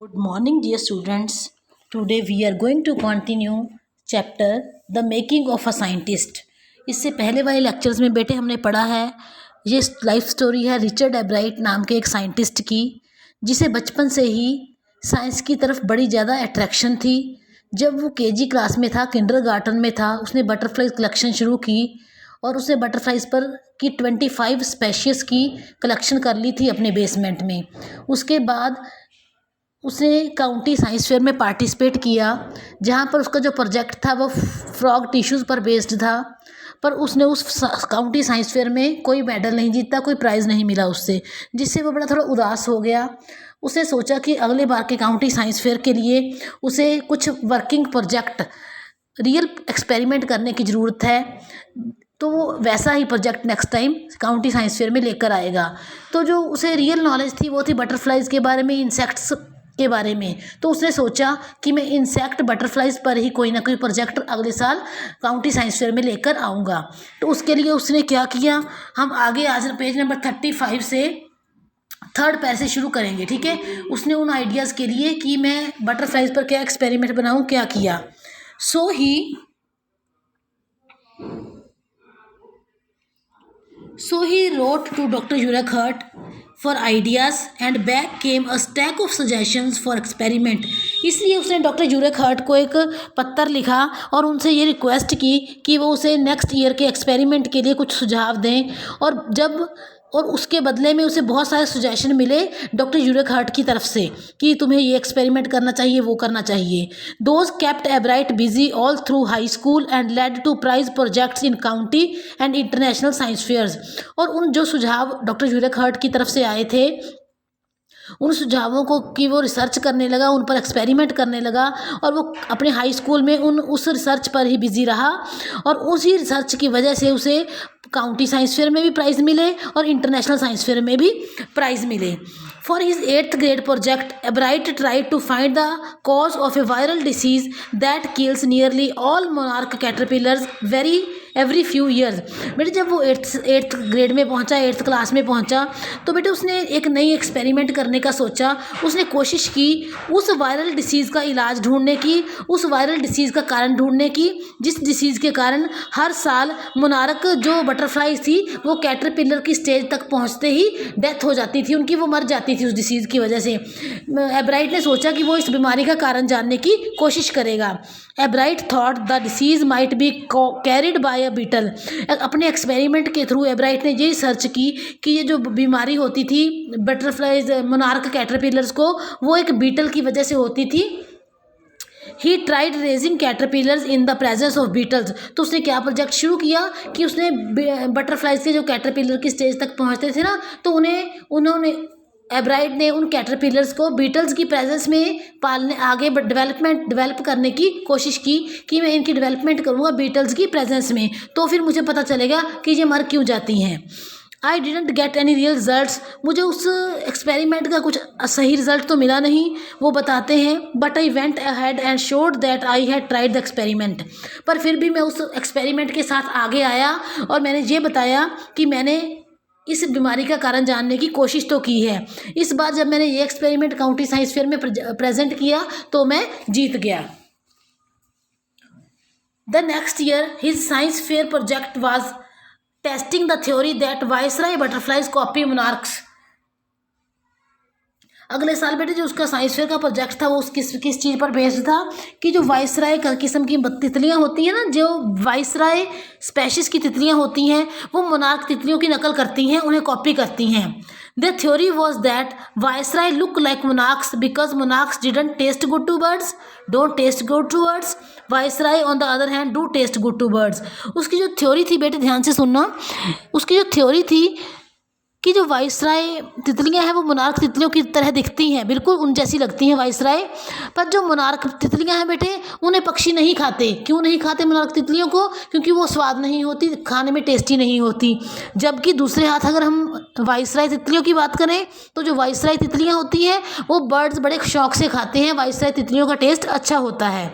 Good morning, dear students. Today we are going to continue chapter The Making of a Scientist. इससे पहले वाले lectures में बेटे हमने पढ़ा है, ये लाइफ स्टोरी है रिचर्ड एब्राइट नाम के एक साइंटिस्ट की, जिसे बचपन से ही साइंस की तरफ बड़ी ज़्यादा अट्रैक्शन थी। जब वो केजी क्लास में था, किंडरगार्टन में था, उसने बटरफ्लाई कलेक्शन शुरू की और उसने बटरफ्लाइज पर की 25 स्पेशीज़ की कलेक्शन कर ली थी अपने बेसमेंट में। उसके बाद उसने काउंटी साइंस फेयर में पार्टिसिपेट किया, जहाँ पर उसका जो प्रोजेक्ट था वो फ्रॉग टिश्यूज़ पर बेस्ड था, पर उसने उस काउंटी साइंस फेयर में कोई मेडल नहीं जीता, कोई प्राइज़ नहीं मिला उससे, जिससे वो बड़ा थोड़ा उदास हो गया। उसने सोचा कि अगले बार के काउंटी साइंस फेयर के लिए उसे कुछ वर्किंग प्रोजेक्ट, रियल एक्सपेरिमेंट करने की ज़रूरत है, तो वो वैसा ही project next time county science fair में लेकर आएगा। तो जो उसे रियल नॉलेज थी वो थी बटरफ्लाइज़ के बारे में, इंसेक्ट्स के बारे में। तो उसने सोचा कि मैं इंसेक्ट बटरफ्लाइज पर ही कोई ना कोई प्रोजेक्ट अगले साल काउंटी साइंस फेयर में लेकर आऊँगा। तो उसके लिए उसने क्या किया, हम आगे आज पेज नंबर 35 से थर्ड पैर से शुरू करेंगे, ठीक है। उसने उन आइडियाज़ के लिए कि मैं बटरफ्लाइज पर क्या एक्सपेरिमेंट बनाऊँ, क्या किया। सो he wrote to Dr. Urquhart for ideas and back came a stack of suggestions for experiment। इसलिए उसने डॉक्टर यूरेकहार्ट को एक पत्र लिखा और उनसे ये रिक्वेस्ट की कि वो उसे नेक्स्ट ईयर के एक्सपेरिमेंट के लिए कुछ सुझाव दें, और उसके बदले में उसे बहुत सारे सजेशन मिले डॉक्टर यूरेकहार्ट की तरफ से कि तुम्हें ये एक्सपेरिमेंट करना चाहिए, वो करना चाहिए। Those kept Ebright busy all through high school and led to prize projects in county and international science fairs. और उन जो सुझाव डॉक्टर यूरेकहार्ट की तरफ से आए थे, उन सुझावों को कि वो रिसर्च करने लगा, उन पर एक्सपेरिमेंट करने लगा, और वो अपने हाई स्कूल में उस रिसर्च पर ही बिजी रहा, और उसी रिसर्च की वजह से उसे काउंटी साइंस फेयर में भी प्राइज़ मिले और इंटरनेशनल साइंस फेयर में भी प्राइज़ मिले। For his 8th grade project, Ebright tried to find the cause of a viral disease that kills nearly all monarch caterpillars every few years। बेटे जब वो 8th ग्रेड में पहुंचा, 8th क्लास में पहुंचा, तो बेटे उसने एक नई एक्सपेरिमेंट करने का सोचा। उसने कोशिश की उस वायरल डिसीज़ का इलाज ढूंढने की, उस वायरल डिसीज़ का कारण ढूंढने की, जिस डिसीज़ के कारण हर साल मोनार्क जो बटरफ्लाई थी वो कैटरपिलर की स्टेज तक पहुंचते ही डेथ हो जाती थी उनकी, वो मर जाती थी उस डिसीज़ की वजह से। एब्राइट ने सोचा कि वो इस बीमारी का कारण जानने की कोशिश करेगा। Ebright thought the disease might be carried by a beetle. अपने एक्सपेरिमेंट के थ्रू एब्राइट ने ये सर्च की कि ये जो बीमारी होती थी बटरफ्लाइज मोनार्क कैटरपिलर्स को, वो एक बीटल की वजह से होती थी। He tried raising caterpillars in the presence of beetles. तो उसने क्या प्रोजेक्ट शुरू किया कि उसने बटरफ्लाइज के जो कैटरपिलर की स्टेज तक पहुंचते थे ना, तो उन्होंने एब्राइट ने उन कैटरपिलर्स को बीटल्स की प्रेजेंस में पालने, आगे डेवलप करने की कोशिश की कि मैं इनकी डेवलपमेंट करूँगा बीटल्स की प्रेजेंस में, तो फिर मुझे पता चलेगा कि ये मर क्यों जाती हैं। I didn't get any real results. मुझे उस एक्सपेरिमेंट का कुछ सही रिजल्ट तो मिला नहीं, वो बताते हैं, but I went ahead and showed that I had tried the experiment. पर फिर भी मैं उस एक्सपेरिमेंट के साथ आगे आया और मैंने ये बताया कि मैंने इस बीमारी का कारण जानने की कोशिश तो की है। इस बार जब मैंने ये एक्सपेरिमेंट काउंटी साइंस फेयर में प्रेजेंट किया तो मैं जीत गया। The next year his science fair project was testing the theory that viceroy butterflies copy monarchs. अगले साल बेटे जो उसका साइंस फेयर का प्रोजेक्ट था वो किस चीज़ पर बेस्ड था कि जो वाइसराय किस्म की तितलियाँ होती हैं ना, जो वाइसराय स्पेशीज़ की तितलियाँ होती हैं, वो मोनार्क तितलियों की नकल करती हैं, उन्हें कॉपी करती हैं। The theory was that viceroy look like monarchs because monarchs didn't taste good to birds, don't taste good to birds. Viceroy on the other hand do taste good to birds. उसकी जो theory थी बेटे ध्यान से सुनना, उसकी जो theory थी कि जो वाइसराय तितलियां हैं वो मोनार्क तितलियों की तरह दिखती हैं, बिल्कुल उन जैसी लगती हैं वाइसराय, पर जो मोनार्क तितलियां हैं बेटे उन्हें पक्षी नहीं खाते। क्यों नहीं खाते मोनार्क तितलियों को? क्योंकि वो स्वाद नहीं होती, खाने में टेस्टी नहीं होती। जबकि दूसरे हाथ अगर हम वाइसराय तितलियों की बात करें तो जो वाइसराय तितलियाँ होती हैं वो बर्ड्स बड़े शौक से खाते हैं, वाइसराय तितलियों का टेस्ट अच्छा होता है।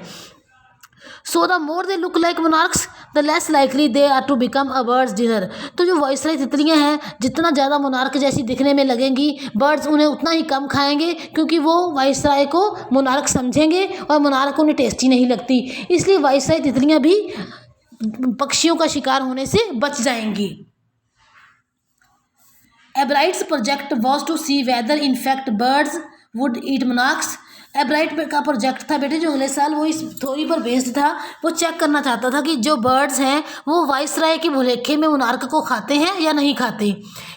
So the more they look like monarchs the less likely they are to become a birds dinner. तो जो वाइसराय तितलियां हैं जितना ज़्यादा मोनार्क जैसी दिखने में लगेंगी, बर्ड्स उन्हें उतना ही कम खाएंगे, क्योंकि वो वाइसराय को मोनार्क समझेंगे और मोनार्क उन्हें टेस्टी नहीं लगती। इसलिए वाइसराय तितलियां भी पक्षियों का शिकार होने से बच जाएंगी। Ebright's project was to see whether in fact birds would eat monarchs. Ebright का प्रोजेक्ट था बेटे जो अगले साल वो इस थ्योरी पर बेस्ड था। वो चेक करना चाहता था कि जो बर्ड्स हैं वो वाइसराय के भुलेखे में मोनार्क को खाते हैं या नहीं खाते।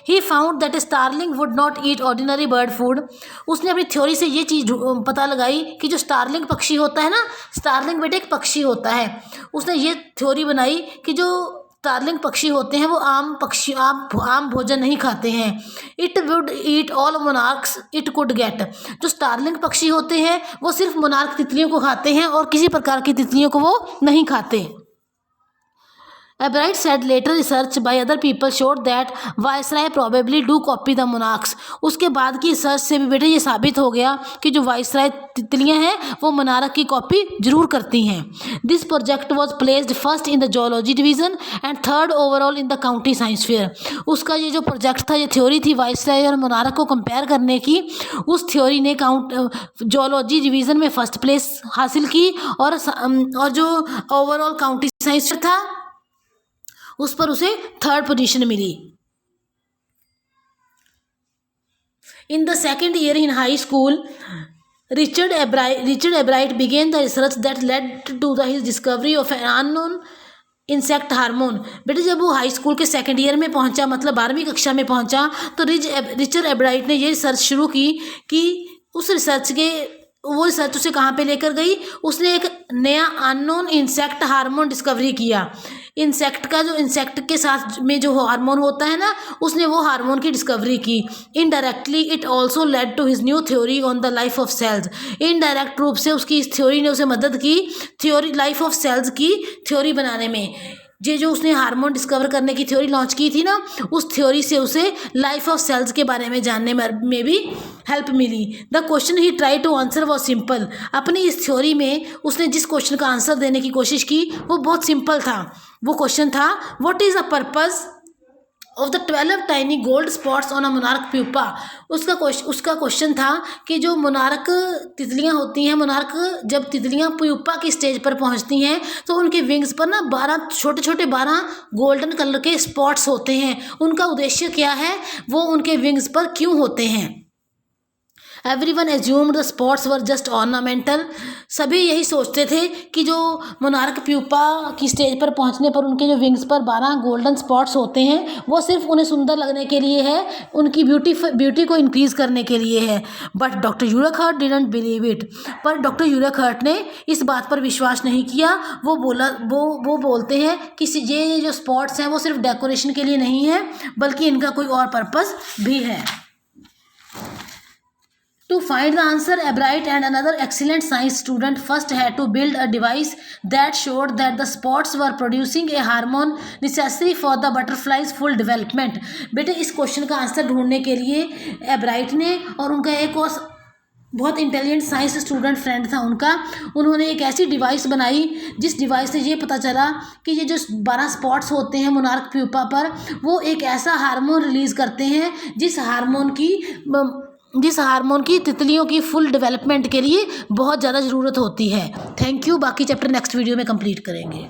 He found that starling would not eat ordinary bird food. उसने अपनी थ्योरी से ये चीज़ पता लगाई कि जो स्टारलिंग पक्षी होता है ना, स्टारलिंग बेटे एक पक्षी होता है, उसने ये थ्योरी बनाई कि जो स्टारलिंग पक्षी होते हैं वो आम भोजन नहीं खाते हैं। It would eat all monarchs it could get. जो स्टारलिंग पक्षी होते हैं वो सिर्फ मोनार्क तितलियों को खाते हैं और किसी प्रकार की तितलियों को वो नहीं खाते। Ebright said later research by other people showed that viceroy probably do copy the monarchs। उसके बाद की रिसर्च से भी बेटे ये साबित हो गया कि जो वाइसराय तितलियां हैं वो मोनार्क की कॉपी जरूर करती हैं। This project was placed first in the zoology division and third overall in the county science fair. उसका ये जो प्रोजेक्ट था, ये थ्योरी थी वाइसराय और मोनार्क को कंपेयर करने की, उस थ्योरी ने जूलॉजी डिवीज़न में फर्स्ट प्लेस हासिल की और जो ओवरऑल काउंटी साइंस था उस पर उसे थर्ड पोजीशन मिली। In the second year in high school Richard Ebright began the research that led to his discovery of an unknown insect hormone. बेटे जब वो हाई स्कूल के सेकेंड ईयर में पहुंचा, मतलब 12वीं कक्षा में पहुंचा, तो रिचर्ड एब्राइट ने ये रिसर्च शुरू की कि वो रिसर्च उसे कहाँ पे लेकर गई। उसने एक नया अननोन इंसेक्ट हार्मोन डिस्कवरी किया। इंसेक्ट के साथ में जो हार्मोन होता है ना, उसने वो हार्मोन की डिस्कवरी की। Indirectly it also led to his new theory on the life of cells. Indirect रूप से उसकी इस थ्योरी ने उसे मदद की लाइफ ऑफ सेल्स की थ्योरी बनाने में। ये जो उसने हार्मोन डिस्कवर करने की थ्योरी लॉन्च की थी ना, उस थ्योरी से उसे लाइफ ऑफ सेल्स के बारे में जानने में भी हेल्प मिली। The question he tried to answer was simple. अपनी इस थ्योरी में उसने जिस क्वेश्चन का आंसर देने की कोशिश की वो बहुत सिंपल था। वो क्वेश्चन था, what is the purpose of the 12 tiny gold spots on a monarch pupa. उसका क्वेश्चन था कि जो मोनार्क तितलियां होती हैं, मोनार्क जब तितलियां प्यूपा की स्टेज पर पहुंचती हैं तो उनके विंग्स पर ना 12 छोटे 12 गोल्डन कलर के स्पॉट्स होते हैं। उनका उद्देश्य क्या है, वो उनके विंग्स पर क्यों होते हैं। Everyone assumed the spots were just ornamental. सभी यही सोचते थे कि जो मोनार्क प्यूपा की स्टेज पर पहुंचने पर उनके जो विंग्स पर 12 गोल्डन स्पॉट्स होते हैं वो सिर्फ उन्हें सुंदर लगने के लिए है, उनकी ब्यूटी को इंक्रीज करने के लिए है। But doctor Urquhart didn't believe it. पर डॉक्टर यूरेखर्ट ने इस बात पर विश्वास नहीं किया। वो बोलते हैं कि ये जो स्पॉट्स हैं वो सिर्फ डेकोरेशन के लिए नहीं है, बल्कि इनका कोई और पर्पस भी है। To find the answer, Ebright and another excellent science student first had to build a device that showed that the spots were producing a hormone necessary for the butterfly's full development। बेटे इस question का answer ढूंढने के लिए एब्राइट ने और उनका एक और बहुत इंटेलिजेंट साइंस स्टूडेंट फ्रेंड था उन्होंने एक ऐसी डिवाइस बनाई जिस डिवाइस से ये पता चला कि ये जो 12 स्पॉट्स होते हैं मोनार्क प्यूपा पर, वो एक ऐसा हार्मोन रिलीज करते हैं जिस हार्मोन की तितलियों की फुल डेवलपमेंट के लिए बहुत ज़्यादा ज़रूरत होती है। Thank you. बाकी चैप्टर नेक्स्ट वीडियो में कंप्लीट करेंगे।